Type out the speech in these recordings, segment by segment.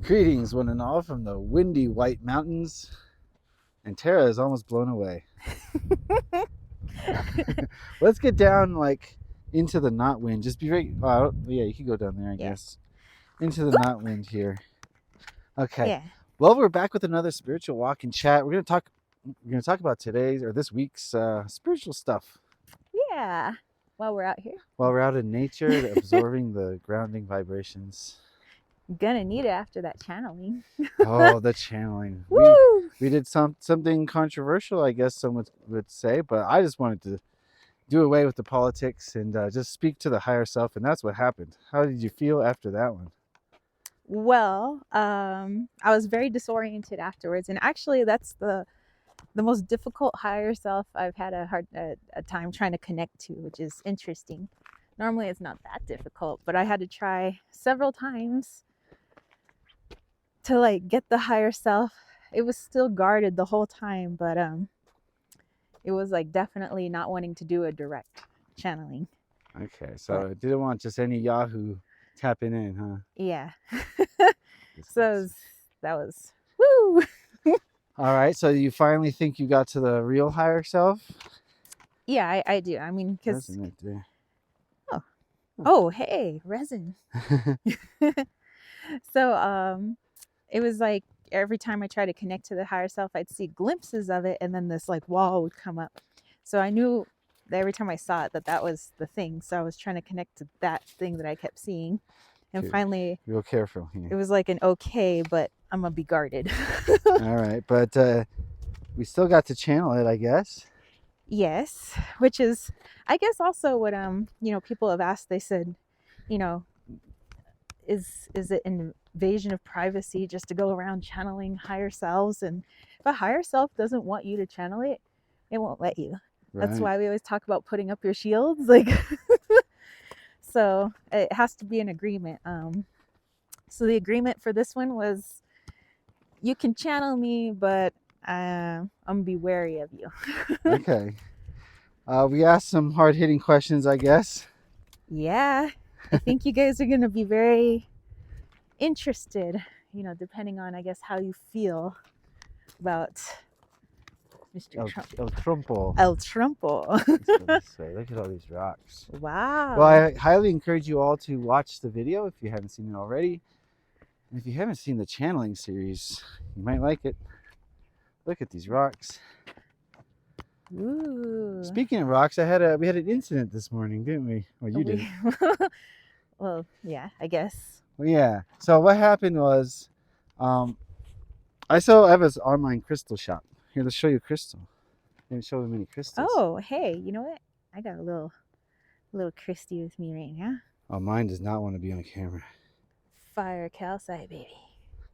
Greetings, one and all, from the windy White Mountains. And Tara is almost blown away. Let's get down into the not wind. Just be very. Oh, yeah, you can go down there, I guess. Into the not wind here. Okay. Yeah. Well, we're back with another spiritual walk and chat. We're gonna talk about today's or this week's spiritual stuff. Yeah. While we're out here. While we're out in nature, absorbing the grounding vibrations. Gonna need it after that channeling. Oh, the channeling. Woo! We did something controversial, I guess some would say, but I just wanted to do away with the politics and just speak to the higher self, and that's what happened. How did you feel after that one? Well, I was very disoriented afterwards, and actually that's the most difficult higher self I've had a time trying to connect to, which is interesting. Normally it's not that difficult, but I had to try several times to get the higher self. It was still guarded the whole time, but it was definitely not wanting to do a direct channeling. Okay, so it didn't want just any Yahoo tapping in, huh? Yeah. So that was woo. All right, so you finally think you got to the real higher self? Yeah, I do. I mean, because oh, hey, resin. So it was like every time I tried to connect to the higher self, I'd see glimpses of it, and then this wall would come up. So I knew that every time I saw it that was the thing. So I was trying to connect to that thing that I kept seeing. And finally, real careful here. It was like an okay, but I'm gonna be guarded. All right, but we still got to channel it, I guess. Yes, which is, I guess, also what people have asked. They said, is it an invasion of privacy just to go around channeling higher selves? And if a higher self doesn't want you to channel it, it won't let you. Right. That's why we always talk about putting up your shields, so it has to be an agreement. So the agreement for this one was, you can channel me, but I'm gonna be wary of you. Okay. We asked some hard-hitting questions, I guess. Yeah, I think you guys are gonna be very interested, depending on, I guess, how you feel about Mr. El Trumpo. El Trumpo. Look at all these rocks. Wow. Well, I highly encourage you all to watch the video if you haven't seen it already. And if you haven't seen the channeling series, you might like it. Look at these rocks. Ooh. Speaking of rocks, we had an incident this morning, didn't we? Well, you did. Well, yeah, I guess. Well, yeah. So what happened was, I have this online crystal shop. Here, let's show you a crystal. I didn't show them any crystals. Oh, hey, you know what? I got a little Christy with me right now. Oh, mine does not want to be on camera. Fire calcite, baby.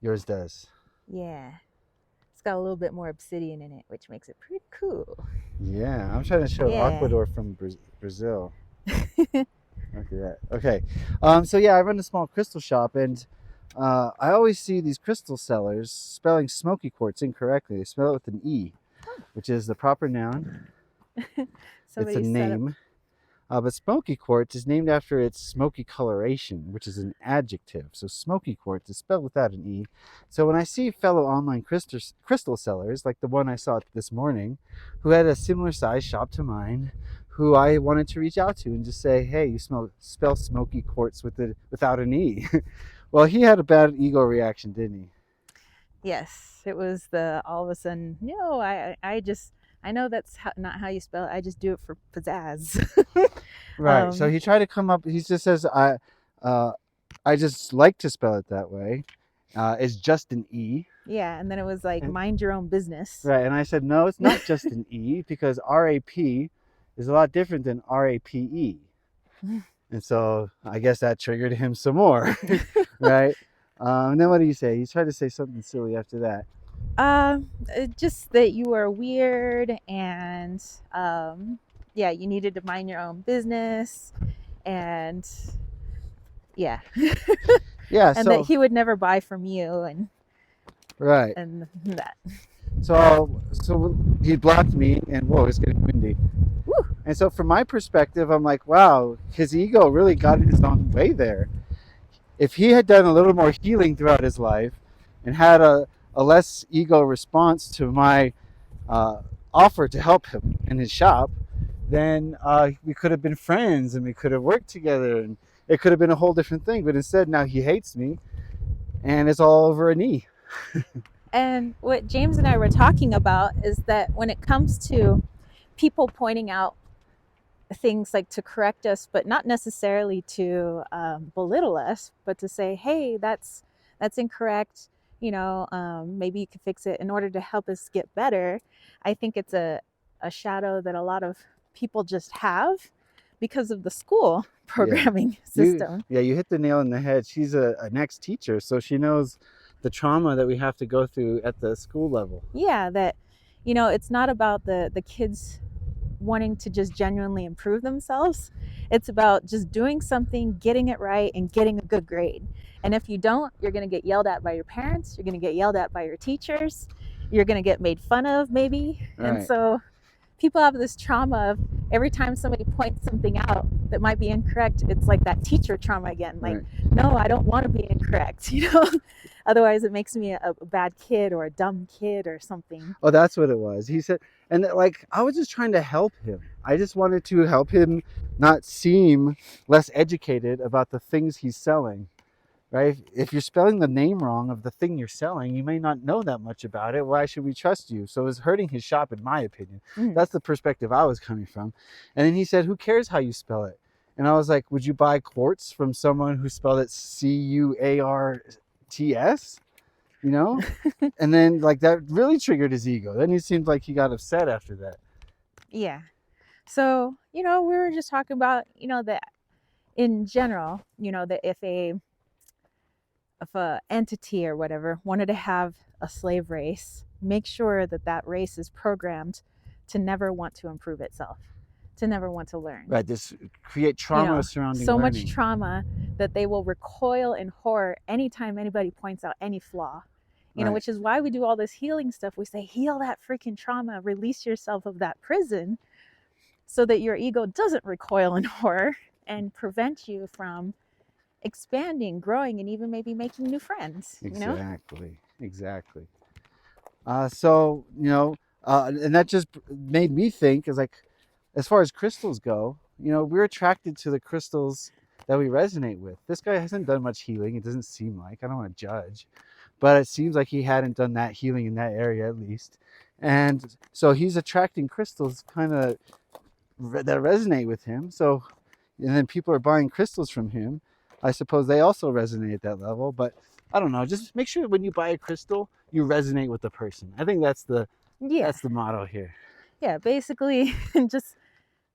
Yours does. Yeah. It's got a little bit more obsidian in it, which makes it pretty cool. Yeah, I'm trying to show Ecuador from Brazil. Look at that. Okay. So yeah, I run a small crystal shop, and I always see these crystal sellers spelling smoky quartz incorrectly. They spell it with an E, which is the proper noun. It's a name. But smoky quartz is named after its smoky coloration, which is an adjective. So smoky quartz is spelled without an E. So when I see fellow online crystal sellers, like the one I saw this morning, who had a similar size shop to mine, who I wanted to reach out to and just say, hey, you spell smoky quartz without an E. Well, he had a bad ego reaction, didn't he? Yes, it was all of a sudden, no, I know that's not how you spell it. I just do it for pizzazz. Right. So he tried to come up. He just says, I just like to spell it that way. It's just an E. Yeah. And then it was mind your own business. Right. And I said, no, it's not just an E, because R-A-P is a lot different than R-A-P-E. And so I guess that triggered him some more. Right. And then what did he say? He tried to say something silly after that. Just that you were weird, and you needed to mind your own business, and yeah. And that he would never buy from you, and right, and that. So he blocked me, and whoa, it's getting windy. Woo. And so from my perspective, I'm like, wow, his ego really got in his own way there. if he had done a little more healing throughout his life and had a less ego response to my offer to help him in his shop, then we could have been friends and we could have worked together and it could have been a whole different thing. But instead, now he hates me and it's all over a knee. And what James and I were talking about is that when it comes to people pointing out things like to correct us, but not necessarily to belittle us, but to say, hey, that's incorrect, maybe you could fix it in order to help us get better. I think it's a shadow that a lot of people just have because of the school programming system. You hit the nail on the head. She's an ex-teacher, so she knows the trauma that we have to go through at the school level. Yeah, that, it's not about the kids wanting to just genuinely improve themselves. It's about just doing something, getting it right, and getting a good grade. And if you don't, you're going to get yelled at by your parents, you're going to get yelled at by your teachers, you're going to get made fun of maybe. Right. And so people have this trauma of every time somebody points something out that might be incorrect, it's like that teacher trauma again. Like, right. No, I don't want to be incorrect, Otherwise, it makes me a bad kid or a dumb kid or something. Oh, that's what it was. He said, and I was just trying to help him. I just wanted to help him not seem less educated about the things he's selling, right? If you're spelling the name wrong of the thing you're selling, you may not know that much about it. Why should we trust you? So it's hurting his shop, in my opinion. That's the perspective I was coming from. And then he said, who cares how you spell it? And I was like, would you buy quartz from someone who spelled it Cuarts? And then that really triggered his ego. Then he seemed like he got upset after that. Yeah. So, we were just talking about, that in general, that if a entity or whatever wanted to have a slave race, make sure that race is programmed to never want to improve itself, to never want to learn. Right. This create trauma surrounding so learning. Much trauma that they will recoil in horror anytime anybody points out any flaw. Right. Which is why we do all this healing stuff. We say, heal that freaking trauma, release yourself of that prison so that your ego doesn't recoil in horror and prevent you from expanding, growing, and even maybe making new friends. Exactly. And that just made me think, as far as crystals go, we're attracted to the crystals that we resonate with. This guy hasn't done much healing. It doesn't seem like. I don't want to judge, but it seems like he hadn't done that healing in that area at least. And so he's attracting crystals kind of that resonate with him. So, and then people are buying crystals from him. I suppose they also resonate at that level, but I don't know. Just make sure when you buy a crystal, you resonate with the person. I think that's the motto here. Yeah, basically just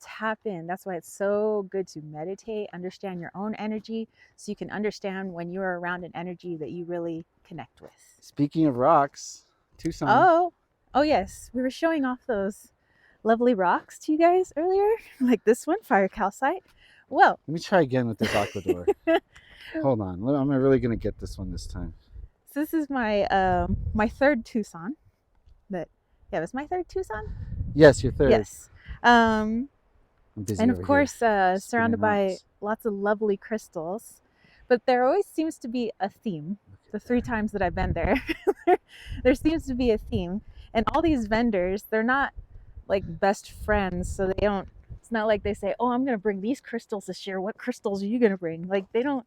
tap in. That's why it's so good to meditate, understand your own energy, so you can understand when you're around an energy that you really connect with. Speaking of rocks, Tucson. Oh yes. We were showing off those lovely rocks to you guys earlier, like this one, fire calcite. Well, let me try again with this aquador. Hold on, I'm really gonna get this one this time. So this is my my third Tucson. It's my third Tucson. Yes, your third. Yes. And of course, surrounded by lots of lovely crystals, but there always seems to be a theme. The 3 times that I've been there, there seems to be a theme, and all these vendors, they're not like best friends, so they don't. It's not like they say, "Oh, I'm going to bring these crystals this year. What crystals are you going to bring?" Like they don't.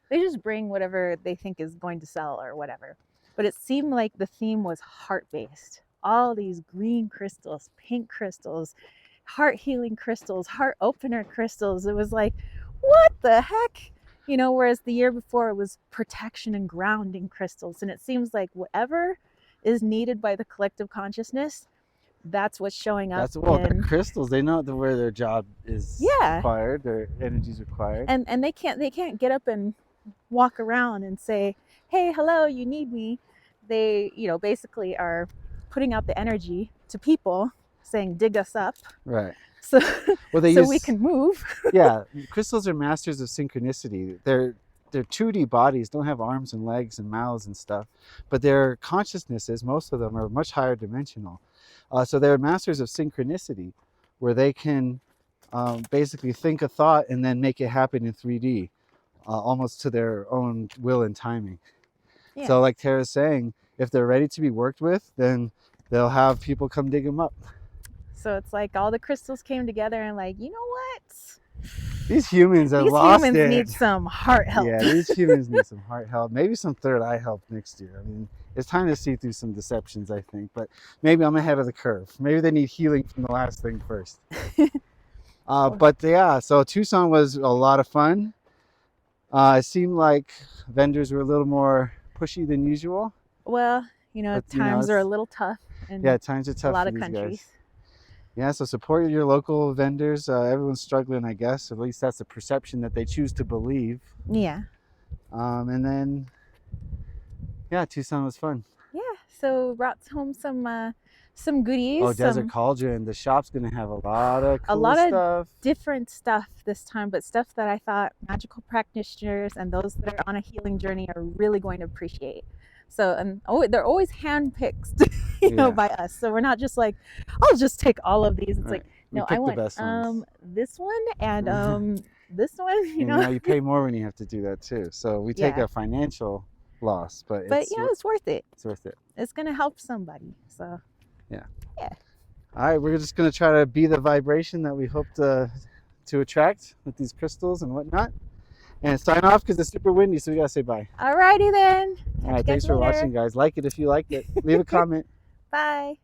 They just bring whatever they think is going to sell or whatever. But it seemed like the theme was heart-based. All these green crystals, pink crystals, heart healing crystals, heart opener crystals. It was like, what the heck? Whereas the year before it was protection and grounding crystals. And it seems like whatever is needed by the collective consciousness, that's what's showing up. The crystals, they know where their job is required, their energy is required. And they can't get up and walk around and say, hey, hello, you need me. They, basically are putting out the energy to people saying, dig us up. Right. So, we can move. Yeah. Crystals are masters of synchronicity. They're 2D bodies, don't have arms and legs and mouths and stuff, but their consciousnesses, most of them, are much higher dimensional. So they're masters of synchronicity, where they can basically think a thought and then make it happen in 3D. almost to their own will and timing. Yeah. So like Tara's saying, if they're ready to be worked with, then they'll have people come dig them up. So it's like all the crystals came together and like, you know what? These humans have These lost humans it. need some heart help. Yeah, these humans need some heart help. Maybe some third eye help next year. I mean, it's time to see through some deceptions, I think. But maybe I'm ahead of the curve. Maybe they need healing from the last thing first. But yeah, so Tucson was a lot of fun. It seemed like vendors were a little more pushy than usual. Well, you know, But, times are a little tough in Yeah, times are tough a lot for of these countries. guys. Yeah, so support your local vendors. Everyone's struggling, I guess. At least that's the perception that they choose to believe. Yeah. And then, yeah, Tucson was fun. Yeah. So brought home some goodies. Oh, Desert Cauldron. The shop's going to have a lot of cool a lot stuff. of different stuff this time, but stuff that I thought magical practitioners and those that are on a healing journey are really going to appreciate. So, and they're always handpicked, you know, by us. So we're not just like, I'll just take all of these. It's like, no, I want this one and this one. You know, you pay more when you have to do that too. So we take a financial loss, but it's worth it. It's worth it. It's gonna help somebody. So yeah. All right, we're just gonna try to be the vibration that we hope to attract with these crystals and whatnot. And sign off because it's super windy, so we gotta say bye. Alrighty then. All right, thanks for watching, guys. Like it if you liked it. Leave a comment. Bye.